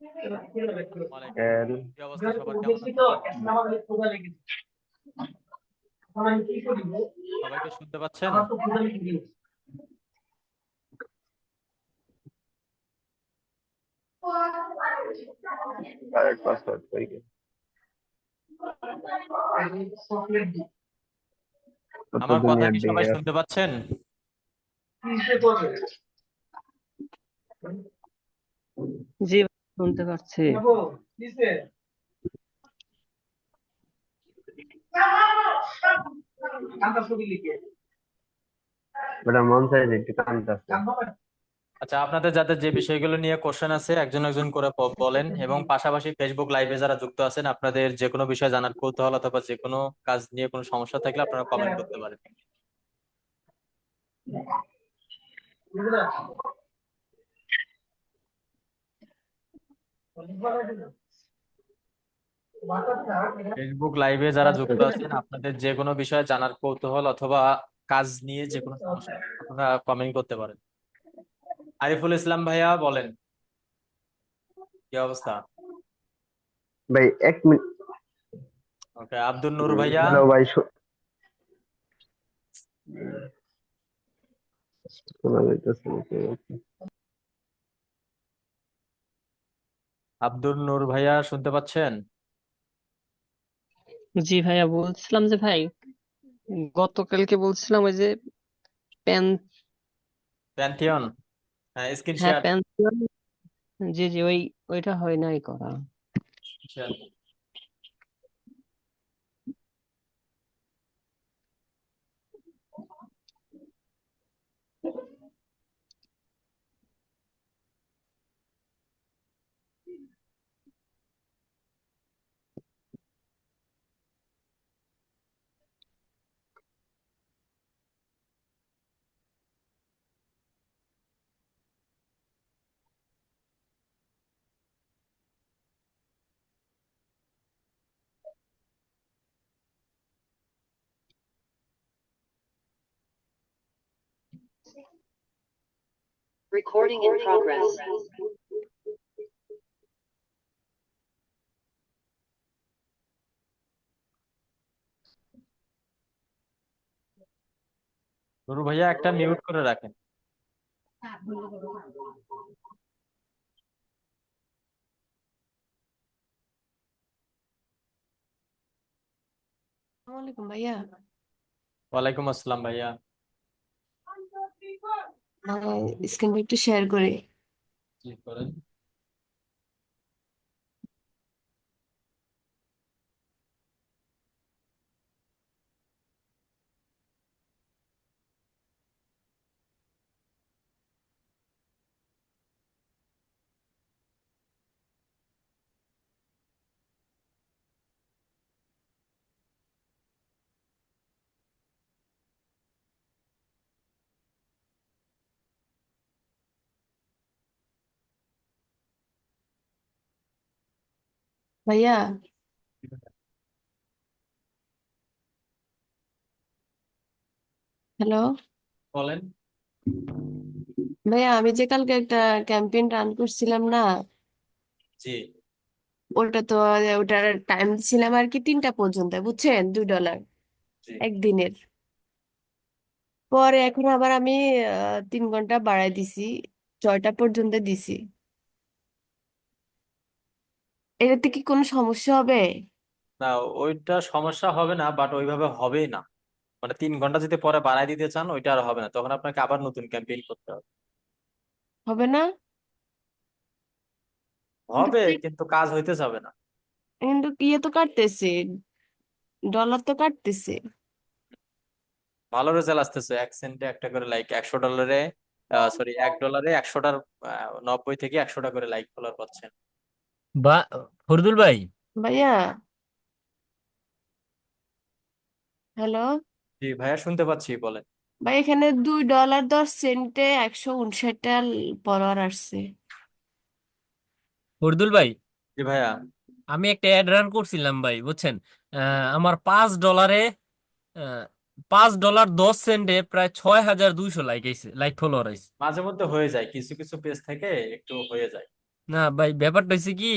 ওয়ালাইকুম এল। আসসালাম। কি অবস্থা, সবার কেমন আছেন? সবাইকে শুনতে পাচ্ছেন? কারেক্ট পাসওয়ার্ড কই গেল? কত আমার কথা দুনিয়ার কি সবাই দিকে আছে। শুনতে পাচ্ছেন? জি, শুনতে পাচ্ছি। ওটা মন চাই যে একটু কানতেছে। আচ্ছা, আপনাদের যাদের যে বিষয়গুলো নিয়ে কোশ্চেন আছে একজন একজন করে বলেন, এবং পাশাপাশি ফেসবুক লাইভে যারা যুক্ত আছেন, আপনাদের যে কোনো বিষয় জানার কৌতূহল অথবা যে কোনো কাজ নিয়ে কোনো সমস্যা থাকলে আপনারা কমেন্ট করতে পারেন। ফেসবুক লাইভে যারা যুক্ত আছেন, আপনাদের যে কোনো বিষয়ে জানার কৌতূহল অথবা কাজ নিয়ে যে কোনো সমস্যা আপনারা কমেন্ট করতে পারেন। আরিফুল ইসলাম ভাইয়া বলেন, কি অবস্থা? ভাই 1 মিনিট। ওকে, আব্দুল নূর ভাইয়া। হ্যালো ভাই, শোনা যাইতেছে না কি বলছে? আব্দুল নূর ভাইয়া শুনতে পাচ্ছেন? জি ভাইয়া, বলছিলাম যে ভাই, গতকালকে বলছিলাম ওই যে প্যান, প্যান্থিয়ন, হ্যাঁ, স্ক্রিন হ্যাঁ শেয়ার। প্যান, জি জি, ওইটা হয় নাই করা। Recording in progress. নুরু ভাইয়া একটা মিউট করে রাখেন। আসসালামাইকুম ভাইয়া। ওয়ালাইকুম আসসালাম ভাইয়া। স্ক্রিনটা একটু শেয়ার করি। ক্লিক করেন। ভাইয়া, হ্যালো। বলেন। ভাইয়া, আমি যে কালকে একটা ক্যাম্পেইন রান করছিলাম না, জি। ওটা তো ওটার টাইম দিছিলাম আর কি 3টা পর্যন্ত, বুঝছেন, $2 জি। একদিনের। পরে এখন আবার আমি 3 ঘন্টা বাড়াই দিছি, 6টা পর্যন্ত দিছি। এটাতে কি কোনো সমস্যা হবে? না, ওইটা সমস্যা হবে না, বাট ওইভাবে হবেই না। মানে 3 ঘন্টা যদি পরে বাড়ায় দিতে চান, ওইটা আর হবে না, তখন আপনাকে আবার নতুন ক্যাম্পেইন করতে হবে। হবে না? কিন্তু হবে, কিন্তু কাজ হইতে যাবে না। কিন্তু ইয়ে তো কাটতেছে, ডলার তো কাটতেছে। ভালো রেজাল্ট আসতেছে, 1 সেন্টে একটা করে লাইক, $100, সরি, $1 100টার 90 থেকে 100টা করে লাইক ফলোয়ার পাচ্ছেন। বা ফরদুল ভাই, ভাইয়া, হ্যালো। জি ভাইয়া, শুনতে পাচ্ছি, বলেন। ভাই, এখানে $2.10 159টা ফলোয়ার আসছে। ফরদুল ভাই, জি ভাইয়া। আমি একটা অ্যাড রান করছিলাম ভাই, বুঝছেন। আমার $5, 5.10 সেন্টে প্রায় 6,200 লাইক আইছে, লাইক ফলোয়ার আইছে। মাঝে মধ্যে হয়ে যায়, কিছু কিছু পেজ থেকে একটু হয়ে যায়। না ভাই, ব্যাপারটা হচ্ছে কি,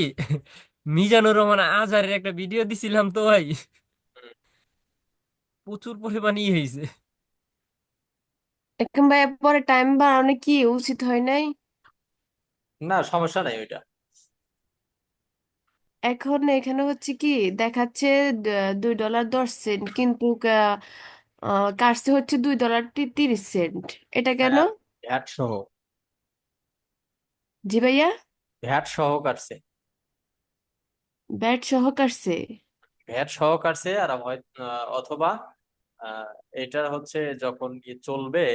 মিজানুর রহমান আজহারের একটা ভিডিও দিছিলাম তো ভাই, প্রচুর পরিমাণে হয়েছে। এখন ভাই পরে টাইম বাড়ানো কি উচিত হয় নাই? না, সমস্যা নাই ওইটা। এখন এখানে হচ্ছে কি দেখাচ্ছে $2.10, কিন্তু কাটছে হচ্ছে $2.30। এটা কেন? ভ্যাট ভ্যাট সহ। জি ভাইয়া? ভ্যাট সহ কাটছে। ব্যাট সহ কাটছে? ভ্যাট সহ কাটছে, আর অথবা আহ, এটার হচ্ছে যখন চলবে,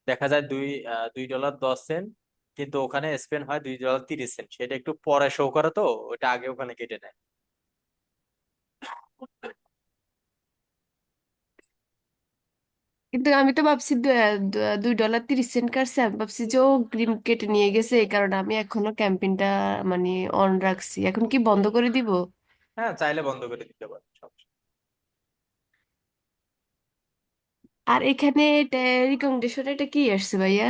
দেখা যায় $2.10, কিন্তু ওখানে স্পেন্ড হয় $2.30, সেটা একটু পরে শো করে, তো ওটা আগে ওখানে কেটে নেয়। কিন্তু আমি তো ভাবছি $2.30 কাটছে, আমি ভাবছি যে ও গ্রিম কেটে নিয়ে গেছে, এই কারণে আমি এখনো ক্যাম্পেইনটা মানে অন রাখছি। এখন কি বন্ধ করে দিব? হ্যাঁ, চাইলে বন্ধ করে দিতে পারে, সমস্যা। আর এখানে রিকমেন্ডেশন এটা কি আসছে ভাইয়া?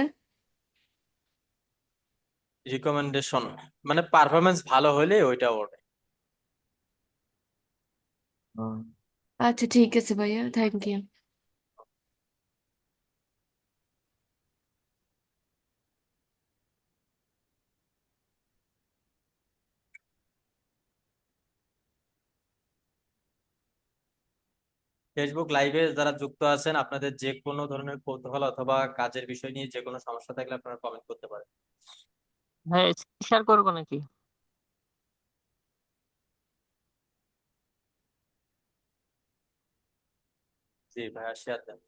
রিকমেন্ডেশন মানে পারফরমেন্স ভালো হলে ওইটা ওঠে। আচ্ছা ঠিক আছে ভাইয়া, থ্যাংক ইউ। ফেসবুক লাইভে যারা যুক্ত আছেন, আপনাদের যে কোনো ধরনের কৌতূহল অথবা কাজের বিষয় নিয়ে যে কোনো সমস্যা থাকলে আপনারা কমেন্ট করতে পারেন। হ্যাঁ, শেয়ার করবো নাকি? জি ভাইয়া, শেয়ার দেন।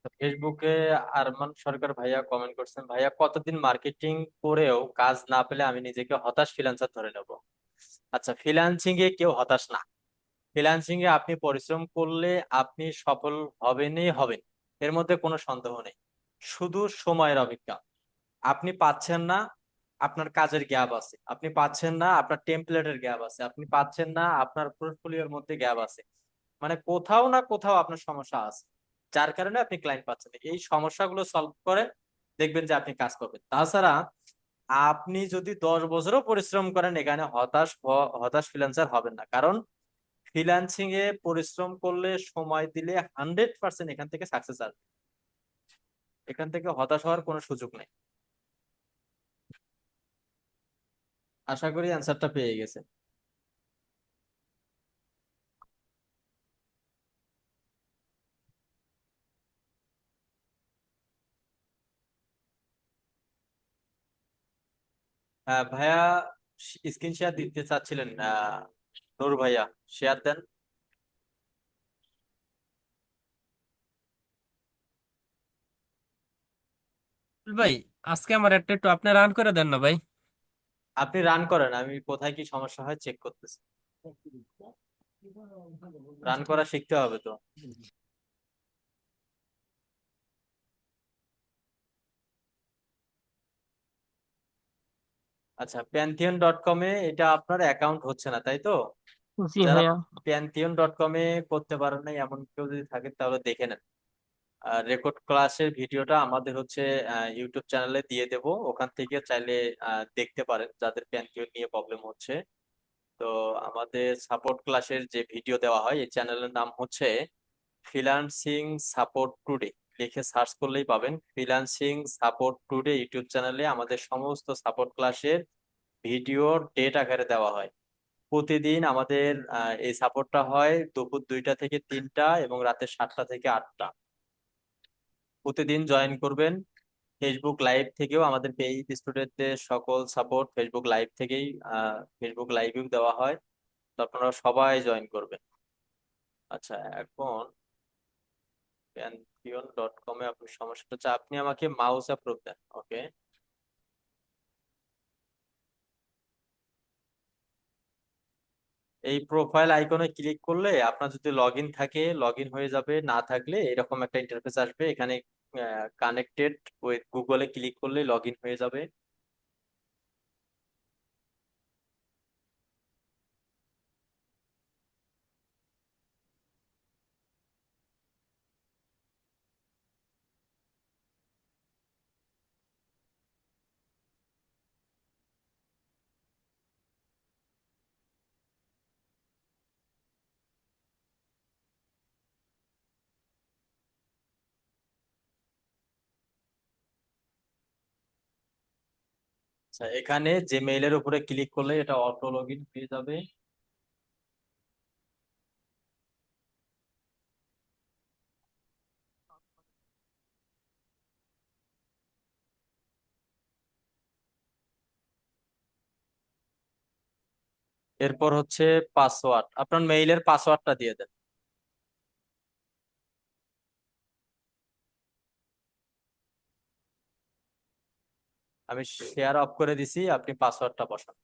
তো ফেসবুকে আরমান সরকার ভাইয়া কমেন্ট করছেন, ভাইয়া কতদিন মার্কেটিং করেও কাজ না পেলে আমি নিজেকে হতাশ ফ্রিল্যান্সার ধরে নেব? আচ্ছা, ফ্রিল্যান্সিং এ কেউ হতাশ না। ফ্রিল্যান্সিং এ আপনি পরিশ্রম করলে আপনি সফল হবেনই হবেন, এর মধ্যে কোনো সন্দেহ নেই। শুধু সময়ের অপেক্ষা। আপনি পাচ্ছেন না, আপনার কাজের গ্যাপ আছে, আপনি পাচ্ছেন না, আপনার টেমপ্লেটের গ্যাপ আছে, আপনি পাচ্ছেন না, আপনার পোর্টফোলিওর মধ্যে গ্যাপ আছে, মানে কোথাও না কোথাও আপনার সমস্যা আছে, যার কারণে আপনি ক্লায়েন্ট পাচ্ছেন না। এই সমস্যাগুলো সলভ করে দেখবেন যে আপনি কাজ করবেন। তাছাড়া আপনি যদি 10 বছরও পরিশ্রম করেন, এখানে হতাশ ফ্রিল্যান্সার হবেন না, কারণ ফ্রিল্যান্সিং এ পরিশ্রম করলে, সময় দিলে 100% এখান থেকে সাকসেস আসবে। এখান থেকে হতাশ হওয়ার কোনো সুযোগ নেই। আশা করি অ্যান্সারটা পেয়ে গেছে। ভাইয়া, স্ক্রিন শেয়ার দিতে চাচ্ছিলেন, নূর ভাইয়া, শেয়ার দেন। ভাই, আজকে আমার একটা একটু আপনি রান করে দেন না ভাই। আপনি রান করেন, আমি কোথায় কি সমস্যা হয় চেক করতেছি। রান করা শিখতে হবে তো। আচ্ছা, pantheon.com-এ এটা আপনার অ্যাকাউন্ট হচ্ছে না, তাই তো? জি যারা ভাইয়া। pantheon.com-এ করতে পারেন না, এমন কেউ যদি থাকে তাহলে দেখে নেন। রেকর্ড ক্লাসের ভিডিওটা আমাদের হচ্ছে ইউটিউব চ্যানেলে দিয়ে দেব, ওখান থেকে চাইলে দেখতে পারেন যাদের প্যানথিয়ন নিয়ে প্রবলেম হচ্ছে। তো আমাদের সাপোর্ট ক্লাসের যে ভিডিও দেওয়া হয়, এই চ্যানেলের নাম হচ্ছে ফ্রিল্যান্সিং সাপোর্ট টুডে, লিখে সার্চ করলেই পাবেন। ফ্রিল্যান্সিং সাপোর্ট টুডে ইউটিউব চ্যানেলে আমাদের সমস্ত সাপোর্ট ক্লাসের ভিডিও ডেট আকারে দেওয়া হয়। প্রতিদিন আমাদের এই সাপোর্টটা হয় দুপুর 2টা থেকে 3টা এবং রাতে 7টা থেকে 8টা। প্রতিদিন জয়েন করবেন। ফেসবুক লাইভ থেকেও আমাদের পেইড স্টুডেন্টদের সকল সাপোর্ট ফেসবুক লাইভ থেকেই ফেসবুক লাইভেও দেওয়া হয়। তো আপনারা সবাই জয়েন করবেন। আচ্ছা, এখন pantheon.com-এ আপনার সমস্যাটা হচ্ছে আপনি আমাকে মাউস অ্যাপ্রুভ দেন। ওকে, এই প্রোফাইল আইকনে ক্লিক করলে আপনার যদি লগ ইন থাকে লগ ইন হয়ে যাবে, না থাকলে এরকম একটা ইন্টারফেস আসবে। এখানে কানেক্টেড উইথ গুগলে ক্লিক করলে লগ ইন হয়ে যাবে। আচ্ছা, এখানে যে মেইলের উপরে ক্লিক করলে এটা অটো লগ ইন হয়ে যাবে। এরপর হচ্ছে পাসওয়ার্ড, আপনার মেইলের পাসওয়ার্ডটা দিয়ে দেন। আমি শেয়ার অফ করে দিছি, আপনি পাসওয়ার্ডটা বসান।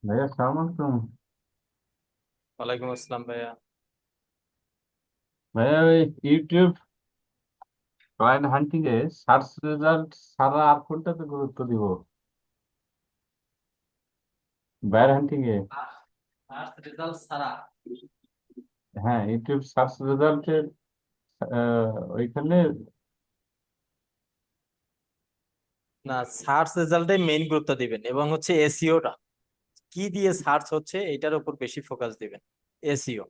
ভাইয়া সালাম আলাইকুম। ওয়ালাইকুম আসসালাম ভাইয়া। ভাইয়া ওই ইউটিউব ক্লায়েন্ট হান্টিং এ সার্চ রেজাল্ট ছাড়া আর কোনটাতে গুরুত্ব দিব? বায়ার হান্টিং এ? ফার্স্ট রেজাল্ট ছাড়া? হ্যাঁ, ইউটিউব সার্চ রেজাল্টের ওইখানে। না, সার্চ রেজাল্টে মেইন গুরুত্ব দিবেন এবং হচ্ছে এসইওটা কি দিয়ে সার্চ হচ্ছে এটার উপর বেশি ফোকাস দিবেন। এসইও,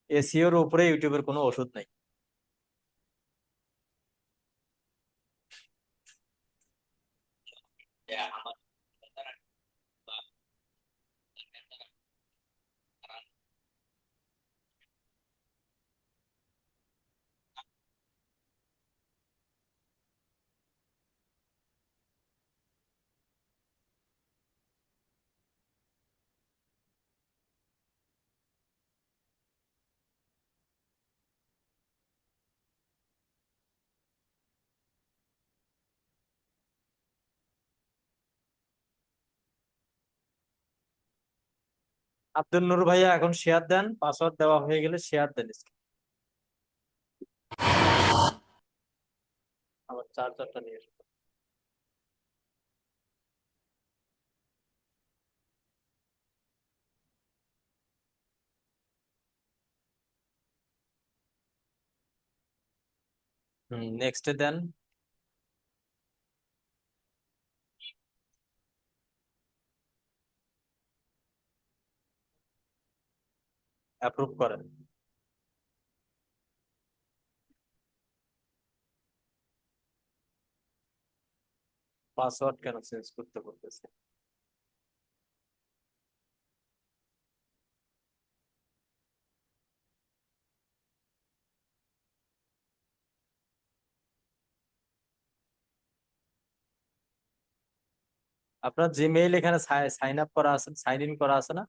এসইওর উপরে ইউটিউবের কোনো ওষুধ নাই। আব্দুল নূর ভাইয়া এখন শেয়ার দেন, পাসওয়ার্ড দেওয়া হয়ে গেলে শেয়ার দেন। আমার চার্জারটা নিয়ে এসো। নেক্সটে দেন। অ্যাপ্রুভ করেন। পাসওয়ার্ড কেন চেঞ্জ করতে বলতেছে? আপনার জিমেইল এখানে সাইন আপ করা আছে, সাইন ইন করা আছে না?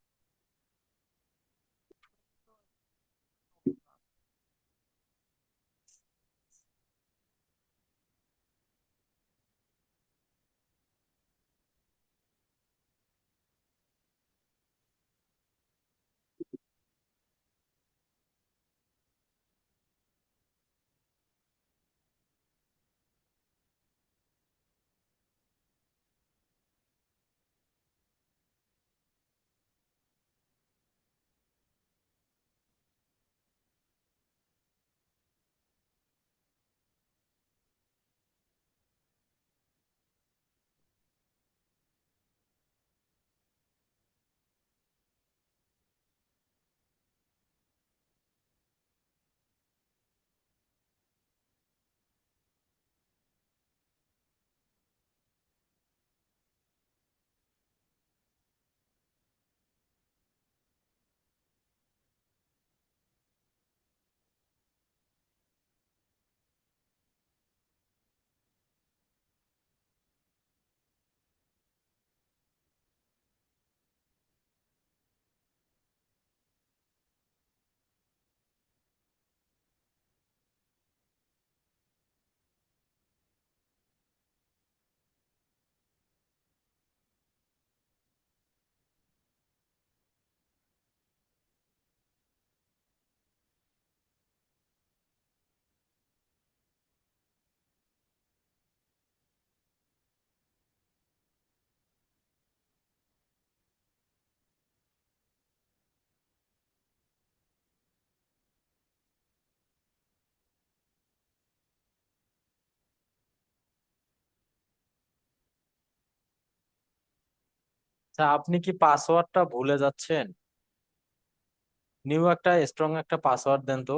আচ্ছা, আপনি কি পাসওয়ার্ডটা ভুলে যাচ্ছেন? নিউ একটা স্ট্রং একটা পাসওয়ার্ড দেন তো।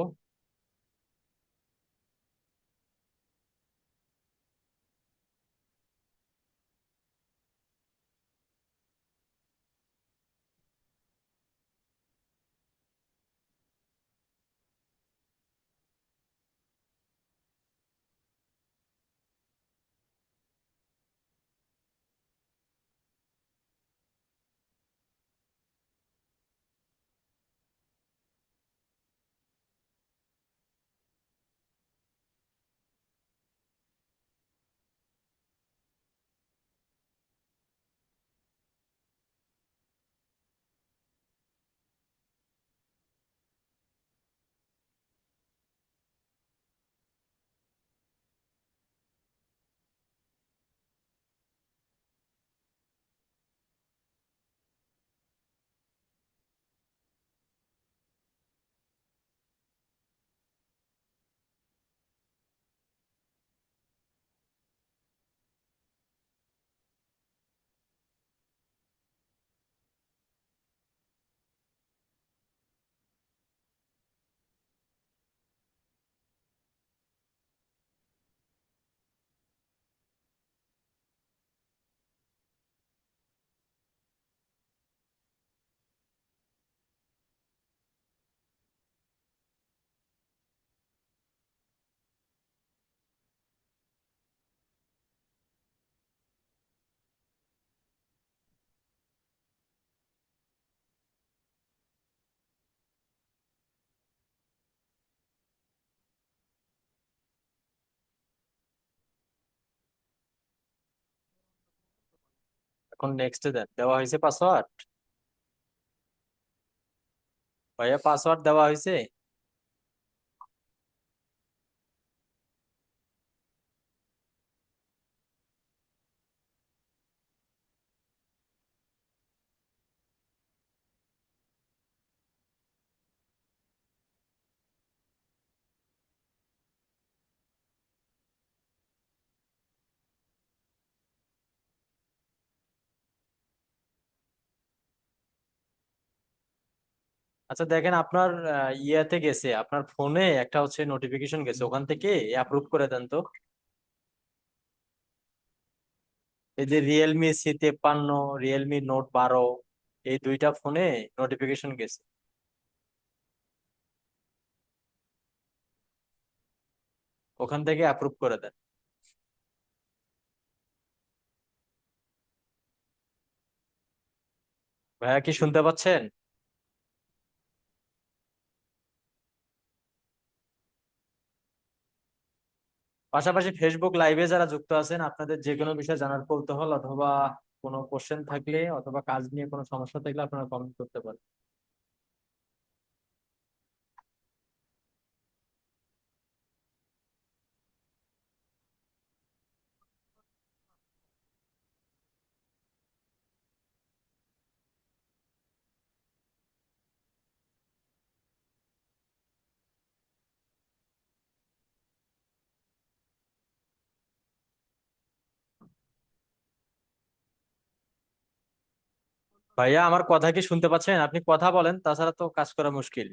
এখন নেক্সট দেন, দেওয়া হয়েছে পাসওয়ার্ড? ভাইয়া পাসওয়ার্ড দেওয়া হয়েছে? আচ্ছা দেখেন, আপনার ইয়াতে গেছে, আপনার ফোনে একটা হচ্ছে নোটিফিকেশন গেছে, ওখান থেকে অ্যাপ্রুভ করে দেন তো। এই যে রিয়েলমি C53, রিয়েলমি নোট 12, এই দুইটা ফোনে নোটিফিকেশন গেছে, ওখান থেকে অ্যাপ্রুভ করে দেন। ভাইয়া কি শুনতে পাচ্ছেন? পাশাপাশি ফেসবুক লাইভে যারা যুক্ত আছেন, আপনাদের যে কোনো বিষয়ে জানার কৌতূহল অথবা কোনো কোশ্চেন থাকলে অথবা কাজ নিয়ে কোনো সমস্যা থাকলে আপনারা কমেন্ট করতে পারেন। ভাইয়া আমার কথা কি শুনতে পাচ্ছেন? আপনি কথা বলেন, তাছাড়া তো কাজ করা মুশকিল।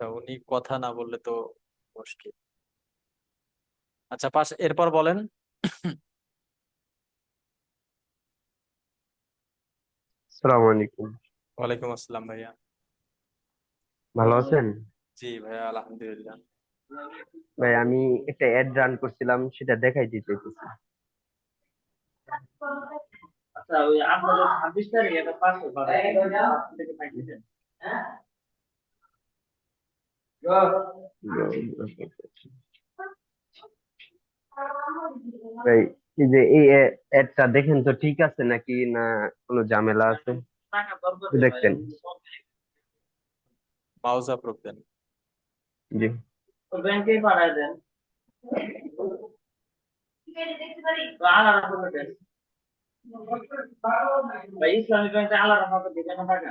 তা উনি কথা না বললে তো মুশকিল। আচ্ছা, এরপর বলেন। আসসালামু আলাইকুম। ওয়ালাইকুম আসসালাম ভাইয়া। ভালো আছেন? জি ভাইয়া, আলহামদুলিল্লাহ। ভাই আমি একটা অ্যাড রান করছিলাম, সেটা দেখাইতে চাইতেছি। আচ্ছা, ওই আপনাদের 26 তারিখে একটা পাসপোর্ট থেকে পাইছেন? ভাই এই যে এই অ্যাডটা দেখেন তো ঠিক আছে নাকি না কোনো ঝামেলা আছে? টাকা দরকার একটু ভাই, দেখতেন। মাউস আপ্রুভ দেন। জি। ব্যাংকে পাঠায় দেন। তো আলাদা করে দেন ভাই, ইসলামী ব্যাংকে আলাদা ভাবে দিবেন না টাকা।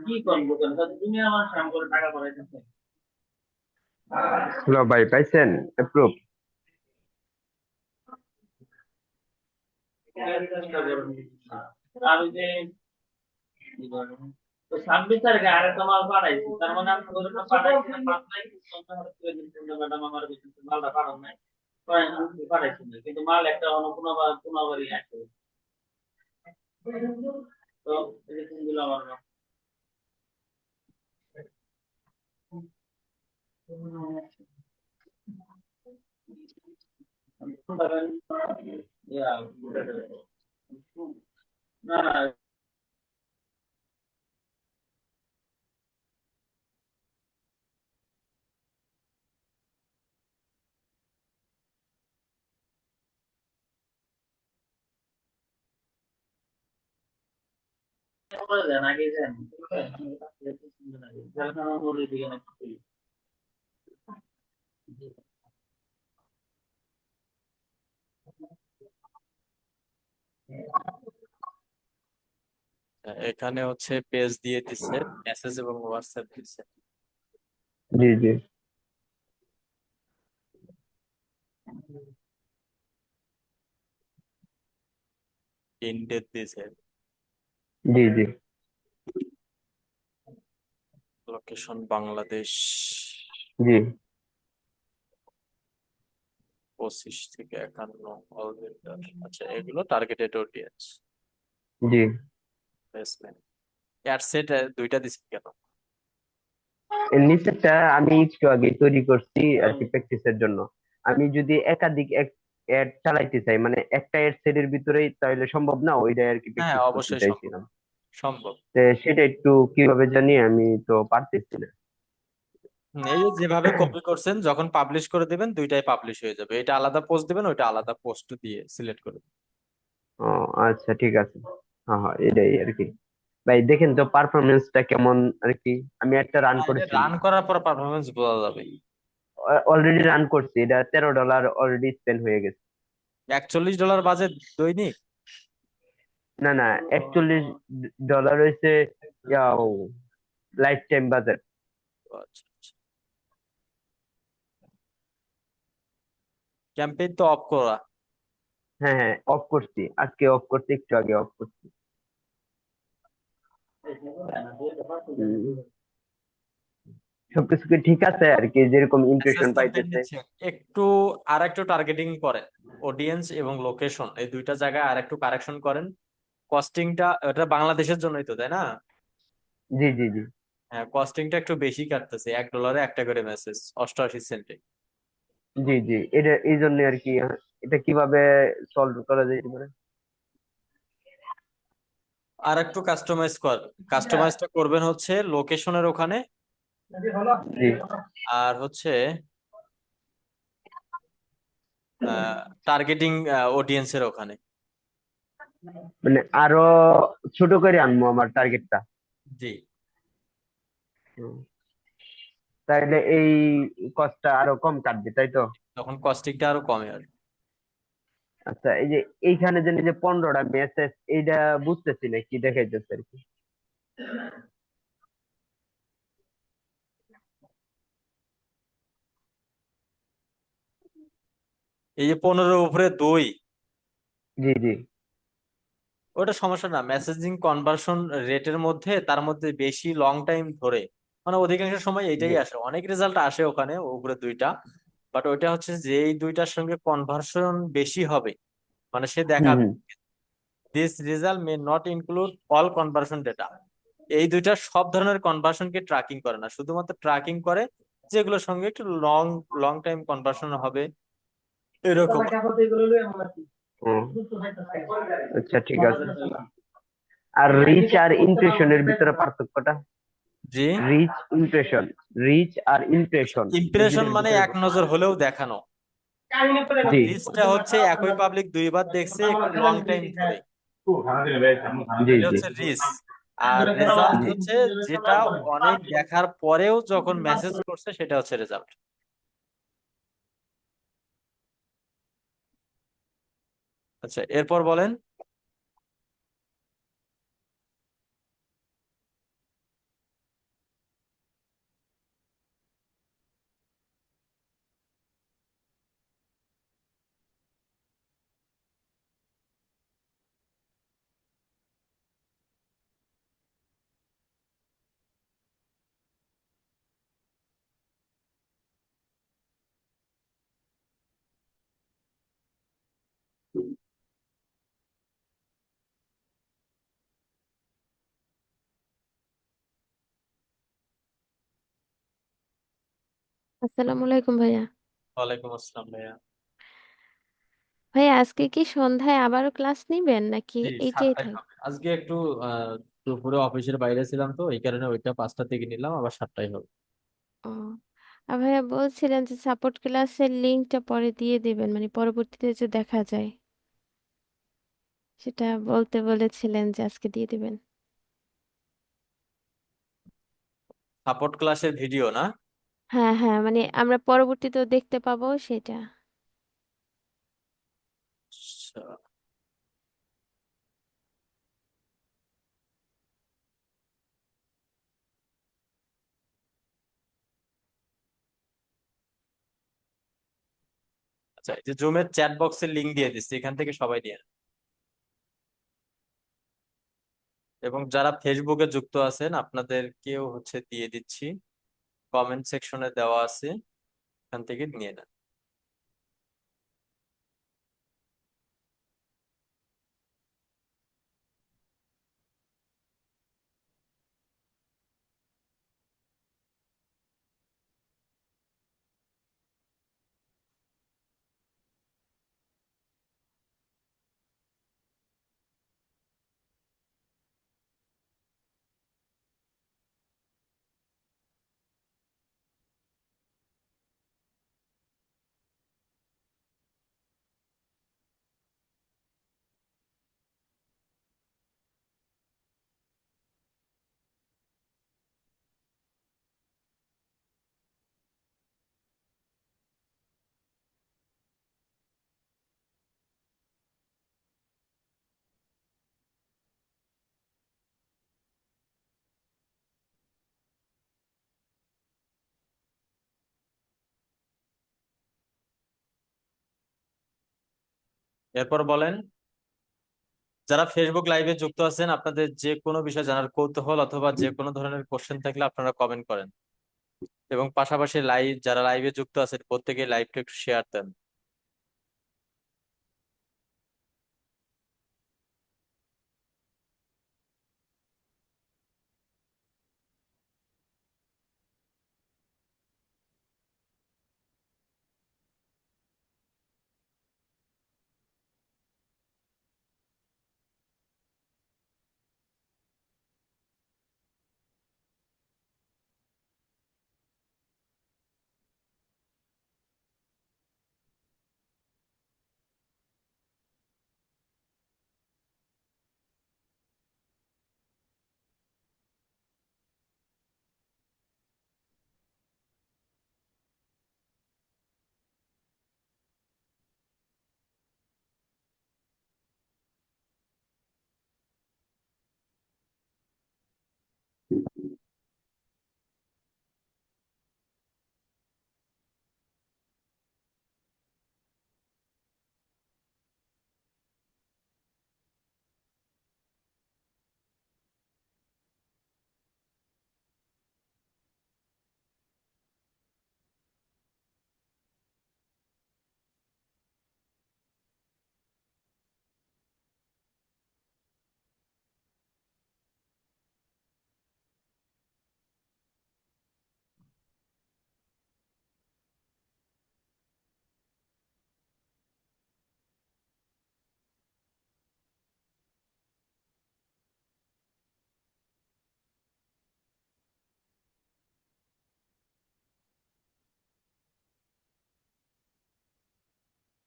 কি করবো তুমি আমার সাম করে টাকা পাঠাইতেছে। হ্যালো ভাই, পাইছেন অ্যাপ্রুভ? আর ওই যে কি বলে, তো 26 তারিখে আরেকটা মাল পাঠাইছি, তার মানে আপনি ওদের পাঠাইছি না, পাঠাই ম্যাডাম আমার মালটা পাঠান নাই, পাঠাইছি না, কিন্তু মাল একটা অন্য কোনোবারই আসবে। তো এই যে কোনগুলো আমার না না করে দেন, আগে দেন। এখানে হচ্ছে পেজ দিয়ে দিচ্ছে, মেসেজ এবং হোয়াটসঅ্যাপ দিচ্ছে, জি জি ইনডেট দিয়েছে, জি জি লোকেশন বাংলাদেশ, জি 25 থেকে 51 অলরেডার। আচ্ছা, এগুলো টার্গেটেড অডিয়েন্স, জি। প্লেসমেন্ট। অ্যাড সেট দুইটা দিচ্ছে কেন? এর নিচেরটা আমি একটু আগে তৈরি করছি আর কি প্র্যাকটিসের জন্য। আমি যদি একাধিক অ্যাড চালাইতে চাই, মানে একটা অ্যাড সেটের ভিতরেই, তাহলে সম্ভব না, ওইটাই আর কি হ্যাঁ, প্র্যাকটিস করতে অবশ্যই সম্ভব, চাইছিলাম। সম্ভব। তো সেটা একটু কিভাবে জানি, আমি তো পারতেছি না। এই যে যেভাবে কপি করছেন, যখন পাবলিশ করে দিবেন দুইটাই পাবলিশ হয়ে যাবে। এটা আলাদা পোস্ট দিবেন, ওইটা আলাদা পোস্ট দিয়ে সিলেক্ট করে দিবেন। ও আচ্ছা, ঠিক আছে। হ্যাঁ হ্যাঁ, এটাই আর কি। ভাই দেখেন তো পারফরমেন্সটা কেমন আর কি। আমি একটা রান হ্যাঁ, এটা করেছি, রান করার পর পারফরমেন্স বোঝা যাবে। অলরেডি রান করছি, এটা $13 অলরেডি স্পেন্ড হয়ে গেছে। $41 বাজেট দৈনিক? না না, $41 হয়েছে লাইফ টাইম বাজেট। আচ্ছা আচ্ছা, ক্যাম্পেইন তো অফ করা। হ্যাঁ হ্যাঁ, অফ করছি, আজকে অফ করছি, একটু আগে অফ করছি। উম, সবকিছু কি ঠিক আছে আর কি, যেরকম মেসেজ ইমপ্রেশন ক্যাম্পেইন পাইতেছে? নিচ্ছে একটু, আর একটু টার্গেটিং করেন, অডিয়েন্স এবং লোকেশন এই দুইটা জায়গায় আর একটু কারেকশন করেন। কস্টিংটা, এটা বাংলাদেশের জন্যই তো তাই না? জি জি জি। হ্যাঁ, কস্টিংটা একটু বেশি কাটতেছে, $1 একটা করে মেসেজ, 88 সেন্টে। জি জি, এটা এই জন্য আর কি। এটা কিভাবে সলভ করা যেতে পারে? আর একটু কাস্টমাইজটা করবেন হচ্ছে লোকেশনের ওখানে, জি, আর হচ্ছে টার্গেটিং অডিয়েন্সের ওখানে। মানে আরো ছোট করে আনবো আমার টার্গেটটা। জি, তাইলে এই কষ্টটা আরো কম কাটবে, তাই তো? তখন কস্টিংটা আরো কমে আসবে। আচ্ছা, এই যে এইখানে যে 15টা মেসেজ, এইটা বুঝতেছি না কি দেখাইতেছে আর কি। এই যে 15-এর উপরে 2, জি জি ওটা সমস্যা না, মেসেজিং কনভার্সন রেটের মধ্যে তার মধ্যে বেশি লং টাইম ধরে, মানে অধিকাংশ সময় জি। এটাই আসে, অনেক রেজাল্ট আসে ওখানে উপরে 2টা, বাট ওইটা হচ্ছে যে এই দুইটার সঙ্গে কনভার্সন বেশি হবে, মানে সে হুম দেখাবে হুম। This result may not include all conversion data. এই দুইটা সব ধরনের কনভার্সনকে ট্র্যাকিং করে না, শুধুমাত্র ট্র্যাকিং করে যেগুলোর সঙ্গে একটু লং লং টাইম কনভার্সন হবে এরকম। ও, আচ্ছা ঠিক আছে। আর রিচ আর ইমপ্রেশনের ভিতরে পার্থক্যটা? জি, রিচ ইমপ্রেশন, রিচ আর ইমপ্রেশন, এই ইমপ্রেশন দুটোর মানে ভিতরে এক নজর হলেও দেখানো, জি রিচটা হচ্ছে একই পাবলিক দুইবার দেখছে একটু লং টাইম ধরে, জি এটা জি হচ্ছে রিচ। আর রেজাল্ট জি। হচ্ছে যেটা অনেক দেখার পরেও যখন মেসেজ করছে সেটা হচ্ছে রেজাল্ট। আচ্ছা, এরপর বলেন। আসসালামু আলাইকুম ভাইয়া। ওয়ালাইকুম আসসালাম ভাইয়া। ভাইয়া আজকে কি সন্ধ্যায় আবারও ক্লাস নিবেন নাকি জি, এইটাই 7টায় থাক? হবে আজকে, একটু দুপুরে অফিসের বাইরে ছিলাম তো এই কারণে ওইটা 5টা থেকে নিলাম, আবার 7টায় হবে। ও, আর ভাইয়া বলছিলেন যে সাপোর্ট ক্লাসের লিংকটা পরে দিয়ে দিবেন, মানে পরবর্তীতে যে দেখা যায়, সেটা বলতে বলেছিলেন যে আজকে দিয়ে দিবেন। সাপোর্ট ক্লাসের ভিডিও না? হ্যাঁ হ্যাঁ, মানে আমরা পরবর্তীতেও দেখতে পাবো সেটা। আচ্ছা আচ্ছা, এই যে জুমের চ্যাট বক্সের লিংক দিয়ে দিচ্ছি, এখান থেকে সবাই নিয়ে নেন। এবং যারা ফেসবুকে যুক্ত আছেন আপনাদেরকেও হচ্ছে দিয়ে দিচ্ছি, কমেন্ট সেকশনে দেওয়া আছে, এখান থেকে নিয়ে নেন। এরপর বলেন, যারা ফেসবুক লাইভে যুক্ত আছেন, আপনাদের যে কোনো বিষয় জানার কৌতূহল অথবা যে কোনো ধরনের কোশ্চেন থাকলে আপনারা কমেন্ট করেন, এবং পাশাপাশি যারা লাইভে যুক্ত আছেন প্রত্যেকে লাইভটা একটু শেয়ার দেন।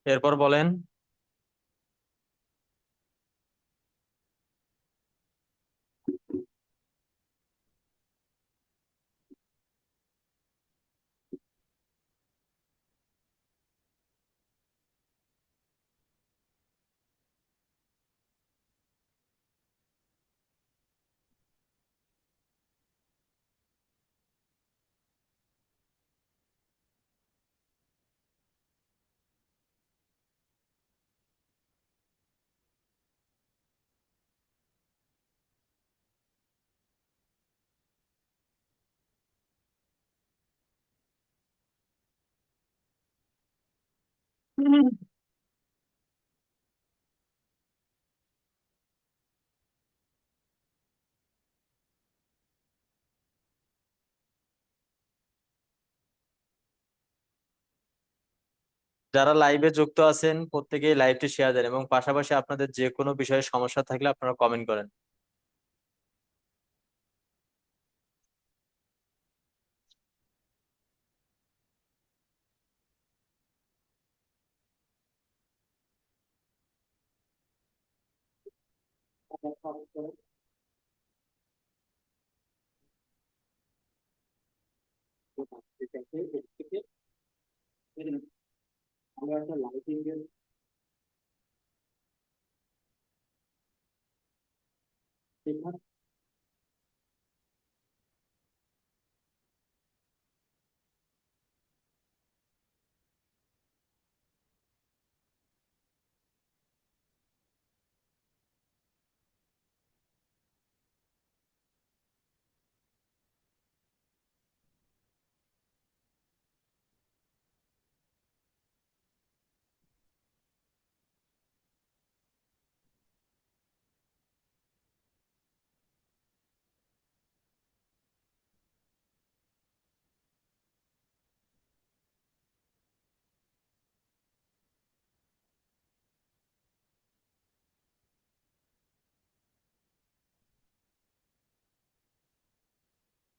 এরপর বলেন, যারা লাইভে যুক্ত আছেন প্রত্যেকেই লাইভটি শেয়ার দেন, এবং পাশাপাশি আপনাদের যে কোনো বিষয়ে সমস্যা থাকলে আপনারা কমেন্ট করেন।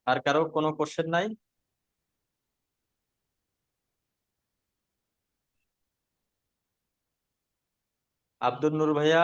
আর কারো কোনো কোশ্চেন নাই? আব্দুল নূর ভাইয়া,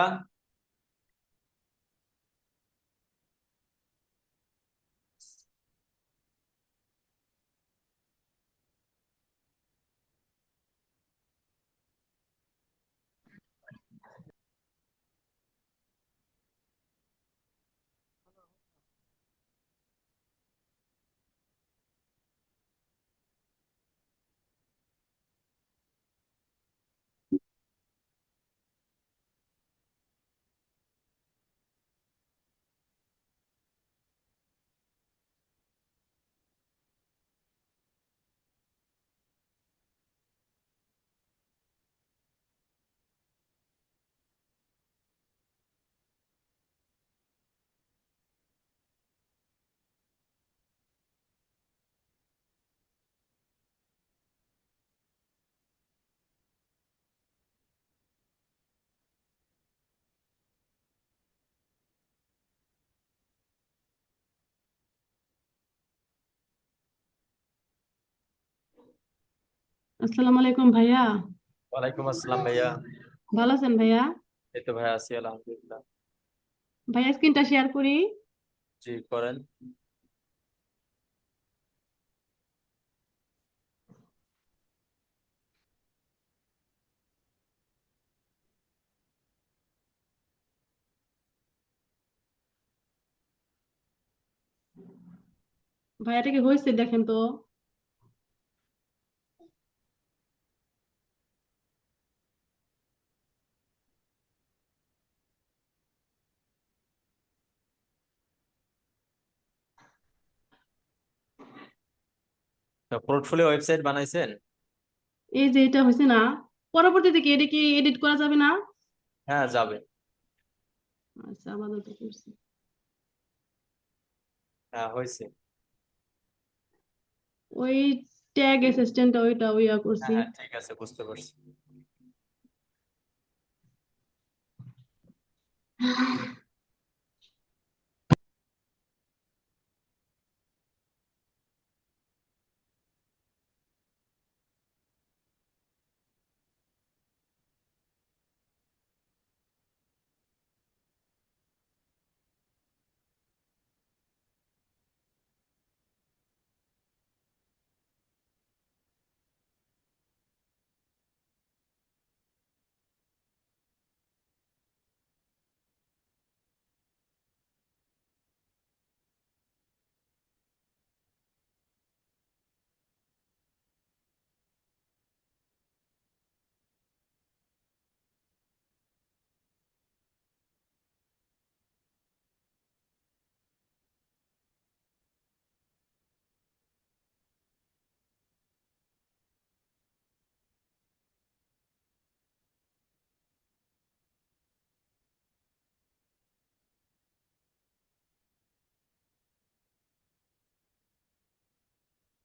আসসালামু আলাইকুম ভাইয়া। ওয়ালাইকুম আসসালাম ভাইয়া। ভালো আছেন ভাইয়া? এই তো ভাইয়া আছি আলহামদুলিল্লাহ। ভাইয়া স্ক্রিনটা শেয়ার করি। জি করেন। ভাইয়াটা কি হয়েছে দেখেন তো। পোর্টফোলিও ওয়েবসাইট বানাইছেন? এই যে এটা হয়েছে না, পরবর্তীতে কি এটা কি এডিট করা যাবে না? হ্যাঁ যাবে। আচ্ছা আপাতত করছি। হ্যাঁ হয়েছে। ওই ট্যাগ অ্যাসিস্ট্যান্ট ওইটা ওইয়া হ্যাঁ করছি। হ্যাঁ ঠিক আছে, বুঝতে পারছি।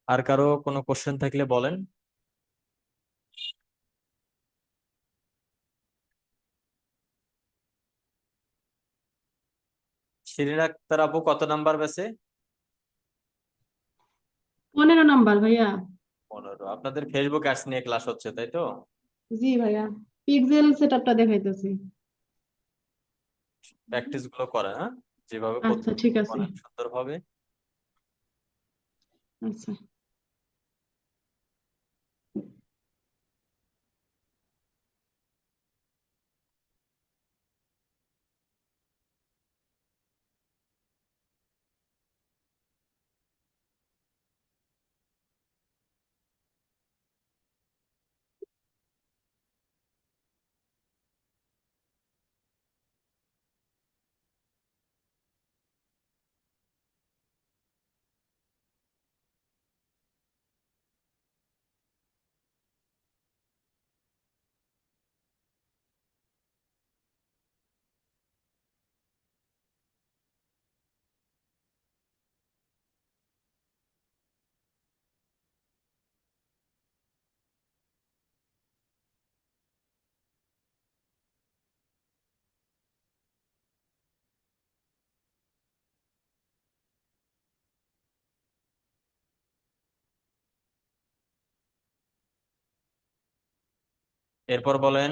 আর কারো কোনো কোশ্চেন থাকলে বলেন। শিরিন আক্তার আপু কত নাম্বার বেসে? 15 নাম্বার ভাইয়া। 15। আপনাদের ফেসবুক অ্যাডস নিয়ে ক্লাস হচ্ছে তাই তো? জি ভাইয়া, পিক্সেল সেটআপটা দেখাইতেছি। প্র্যাকটিস গুলো করেন, হ্যাঁ, যেভাবে আচ্ছা ঠিক আছে। করেন সুন্দরভাবে। আচ্ছা। এরপর বলেন।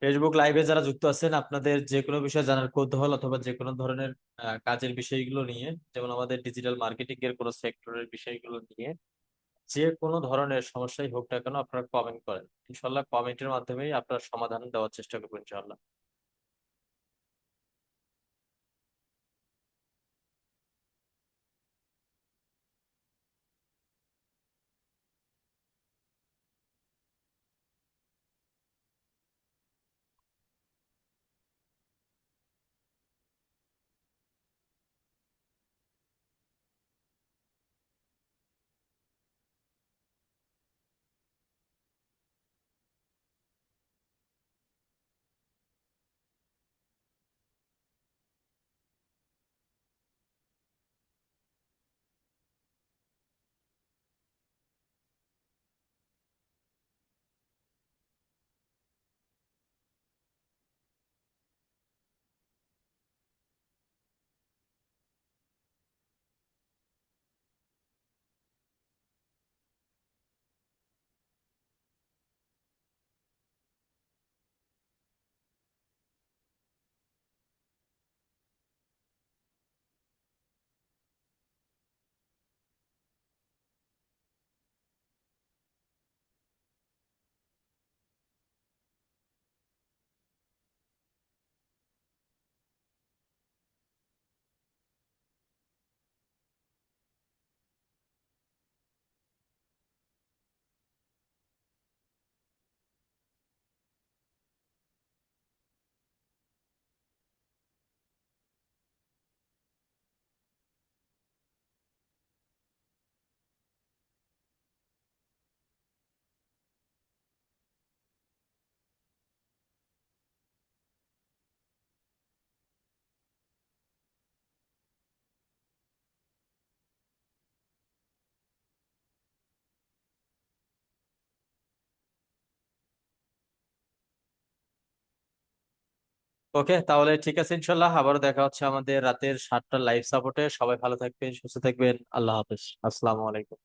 ফেসবুক লাইভে যারা যুক্ত আছেন, আপনাদের যে কোনো বিষয়ে জানার কৌতূহল অথবা যে কোনো ধরনের কাজের বিষয়গুলো নিয়ে, যেমন আমাদের ডিজিটাল মার্কেটিং এর কোনো সেক্টরের বিষয়গুলো নিয়ে, যে কোনো ধরনের সমস্যাই হোক না কেন আপনারা কমেন্ট করেন। ইনশাল্লাহ কমেন্টের মাধ্যমেই আপনার সমাধান দেওয়ার চেষ্টা করবো ইনশাল্লাহ। ওকে, তাহলে ঠিক আছে, ইনশাল্লাহ আবারও দেখা হচ্ছে আমাদের রাতের 7টার লাইভ সাপোর্টে। সবাই ভালো থাকবেন, সুস্থ থাকবেন। আল্লাহ হাফেজ, আসসালামু আলাইকুম।